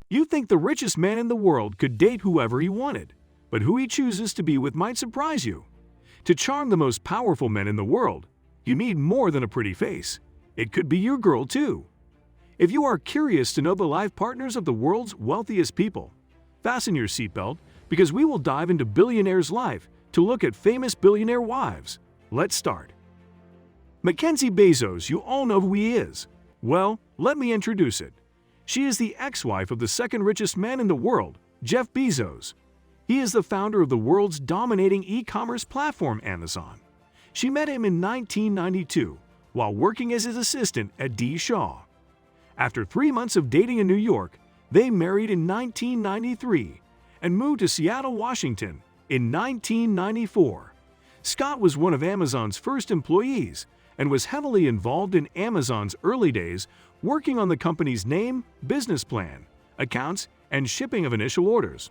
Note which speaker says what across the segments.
Speaker 1: You think the richest man in the world could date whoever he wanted, but who he chooses to be with might surprise you. To charm the most powerful men in the world, you need more than a pretty face. It could be your girl too. If you are curious to know the life partners of the world's wealthiest people, fasten your seatbelt because we will dive into Billionaires' life to look at famous billionaire wives. Let's start. Mackenzie Bezos, you all know who he is. Well, let me introduce it. She is the ex-wife of the second richest man in the world, Jeff Bezos. He is the founder of the world's dominating e-commerce platform, Amazon. She met him in 1992 while working as his assistant at D. Shaw. After 3 months of dating in New York, they married in 1993 and moved to Seattle, Washington in 1994. Scott was one of Amazon's first employees and was heavily involved in Amazon's early days, working on the company's name, business plan, accounts, and shipping of initial orders.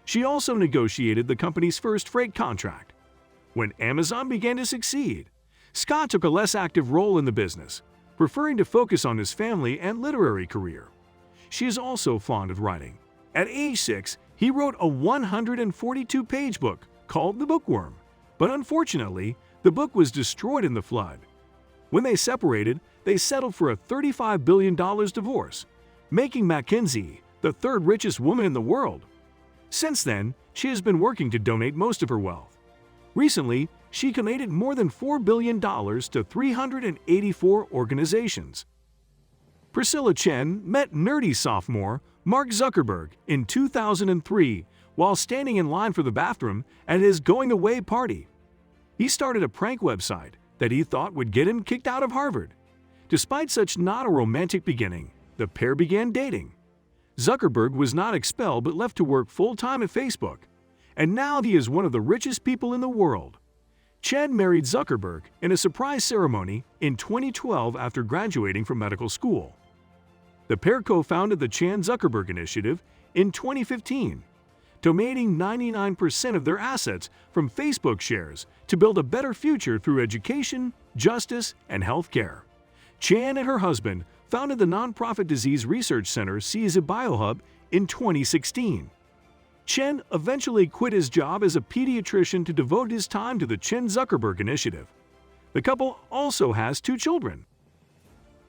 Speaker 1: She also negotiated the company's first freight contract. When Amazon began to succeed, Scott took a less active role in the business, preferring to focus on his family and literary career. She is also fond of writing. At age 6, he wrote a 142-page book called The Bookworm, but unfortunately, the book was destroyed in the flood. When they separated, they settled for a $35 billion divorce, making Mackenzie the third richest woman in the world. Since then, she has been working to donate most of her wealth. Recently, she donated more than $4 billion to 384 organizations. Priscilla Chen met nerdy sophomore Mark Zuckerberg in 2003 while standing in line for the bathroom at his going-away party. He started a prank website that he thought would get him kicked out of Harvard. Despite such not a romantic beginning, the pair began dating. Zuckerberg was not expelled but left to work full-time at Facebook, and now he is one of the richest people in the world. Chen married Zuckerberg in a surprise ceremony in 2012 after graduating from medical school. The pair co-founded the Chan-Zuckerberg Initiative in 2015, donating 99% of their assets from Facebook shares to build a better future through education, justice, and healthcare. Chan and her husband founded the nonprofit disease research center CZ Biohub in 2016. Chen eventually quit his job as a pediatrician to devote his time to the Chan-Zuckerberg Initiative. The couple also has 2 children.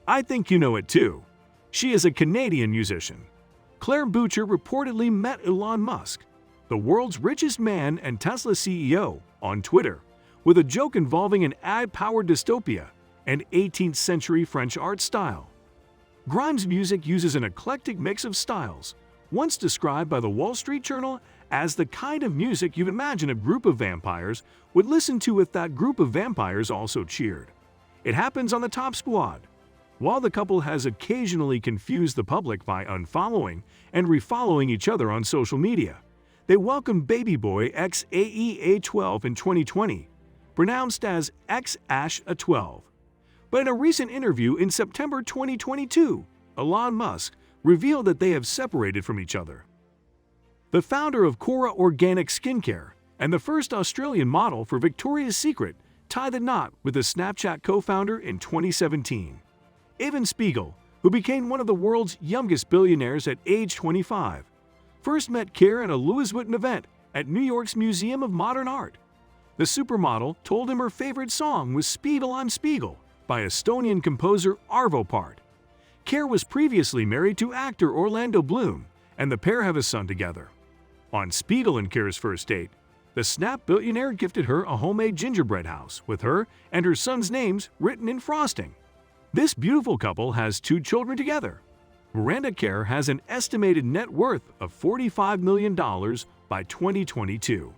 Speaker 1: I think you know it too. She is a Canadian musician. Claire Boucher reportedly met Elon Musk, the world's richest man and Tesla CEO, on Twitter, with a joke involving an AI-powered dystopia and 18th-century French art style. Grimes' music uses an eclectic mix of styles, once described by the Wall Street Journal as the kind of music you'd imagine a group of vampires would listen to if that group of vampires also cheered. It happens on the Top Squad. While the couple has occasionally confused the public by unfollowing and refollowing each other on social media, they welcomed baby boy XAEA12 in 2020, pronounced as XASH12. But in a recent interview in September 2022, Elon Musk revealed that they have separated from each other. The founder of Cora Organic Skincare and the first Australian model for Victoria's Secret tied the knot with the Snapchat co-founder in 2017. Evan Spiegel, who became one of the world's youngest billionaires at age 25, first met Kerr at a Louis Vuitton event at New York's Museum of Modern Art. The supermodel told him her favorite song was Spiegel on Spiegel by Estonian composer Arvo Pärt. Kerr was previously married to actor Orlando Bloom, and the pair have a son together. On Spiegel and Kerr's first date, the Snap billionaire gifted her a homemade gingerbread house with her and her son's names written in frosting. This beautiful couple has 2 children together. Miranda Kerr has an estimated net worth of $45 million by 2022.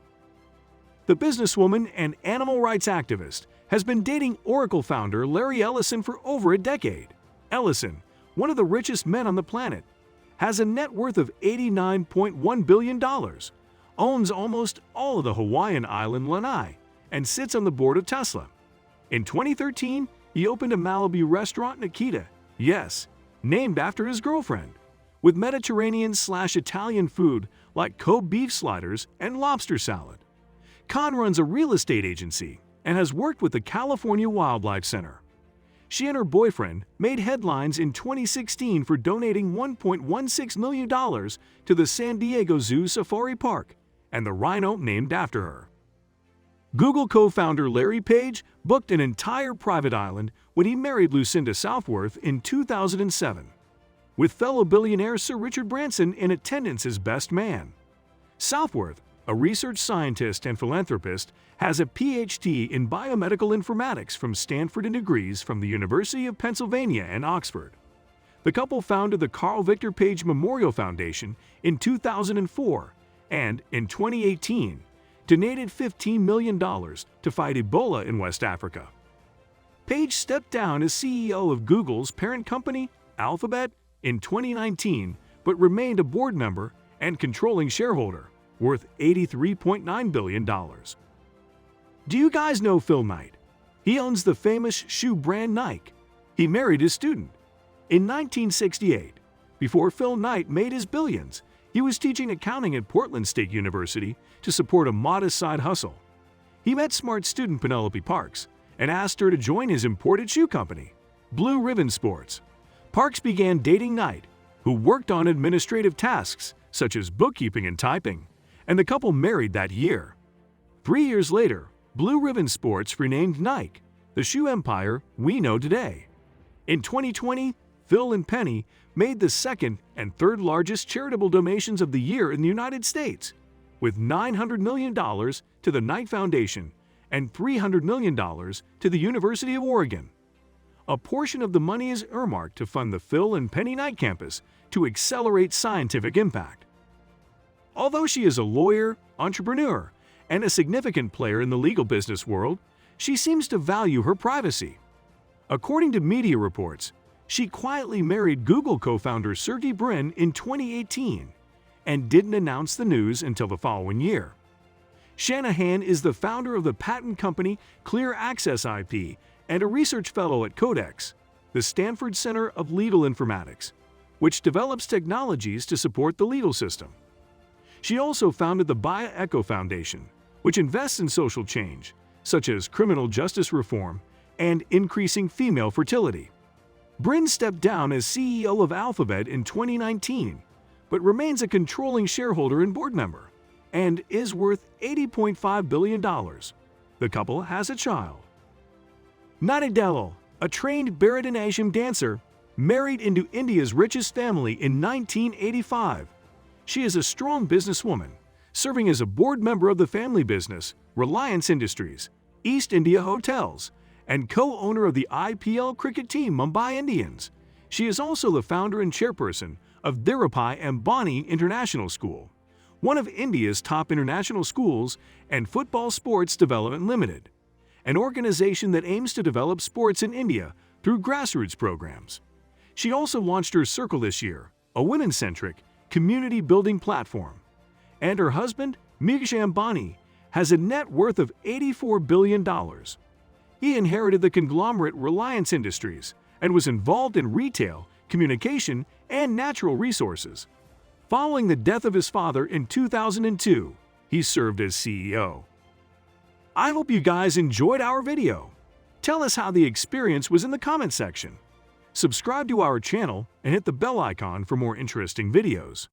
Speaker 1: The businesswoman and animal rights activist has been dating Oracle founder Larry Ellison for over a decade. Ellison, one of the richest men on the planet, has a net worth of $89.1 billion, owns almost all of the Hawaiian island Lanai, and sits on the board of Tesla. In 2013, he opened a Malibu restaurant in Akita, yes, named after his girlfriend, with Mediterranean/Italian food like Kobe beef sliders and lobster salad. Khan runs a real estate agency and has worked with the California Wildlife Center. She and her boyfriend made headlines in 2016 for donating $1.16 million to the San Diego Zoo Safari Park and the rhino named after her. Google co-founder Larry Page booked an entire private island when he married Lucinda Southworth in 2007, with fellow billionaire Sir Richard Branson in attendance as best man. Southworth, a research scientist and philanthropist, has a PhD in biomedical informatics from Stanford and degrees from the University of Pennsylvania and Oxford. The couple founded the Carl Victor Page Memorial Foundation in 2004 and, in 2018, donated $15 million to fight Ebola in West Africa. Page stepped down as CEO of Google's parent company, Alphabet, in 2019, but remained a board member and controlling shareholder, worth $83.9 billion. Do you guys know Phil Knight? He owns the famous shoe brand Nike. He married his student. In 1968, before Phil Knight made his billions, he was teaching accounting at Portland State University to support a modest side hustle. He met smart student Penelope Parks and asked her to join his imported shoe company, Blue Ribbon Sports. Parks began dating Knight, who worked on administrative tasks such as bookkeeping and typing, and the couple married that year. 3 years later, Blue Ribbon Sports renamed Nike, the shoe empire we know today. In 2020, Phil and Penny made the second and third largest charitable donations of the year in the United States, with $900 million to the Knight Foundation and $300 million to the University of Oregon. A portion of the money is earmarked to fund the Phil and Penny Knight campus to accelerate scientific impact. Although she is a lawyer, entrepreneur, and a significant player in the legal business world, she seems to value her privacy. According to media reports, she quietly married Google co-founder Sergey Brin in 2018 and didn't announce the news until the following year. Shanahan is the founder of the patent company Clear Access IP and a research fellow at Codex, the Stanford Center of Legal Informatics, which develops technologies to support the legal system. She also founded the BioEcho Foundation, which invests in social change, such as criminal justice reform and increasing female fertility. Brin stepped down as CEO of Alphabet in 2019, but remains a controlling shareholder and board member, and is worth $80.5 billion. The couple has a child. Nadi Dalal, a trained Bharatanatyam dancer, married into India's richest family in 1985. She is a strong businesswoman, serving as a board member of the family business, Reliance Industries, East India Hotels, and co-owner of the IPL cricket team Mumbai Indians. She is also the founder and chairperson of Dhirubhai Ambani International School, one of India's top international schools, and Football Sports Development Limited, an organization that aims to develop sports in India through grassroots programs. She also launched her Circle this year, a women-centric, community-building platform. And her husband, Mukesh Ambani, has a net worth of $84 billion. He inherited the conglomerate Reliance Industries and was involved in retail, communication, and natural resources. Following the death of his father in 2002, he served as CEO. I hope you guys enjoyed our video. Tell us how the experience was in the comment section. Subscribe to our channel and hit the bell icon for more interesting videos.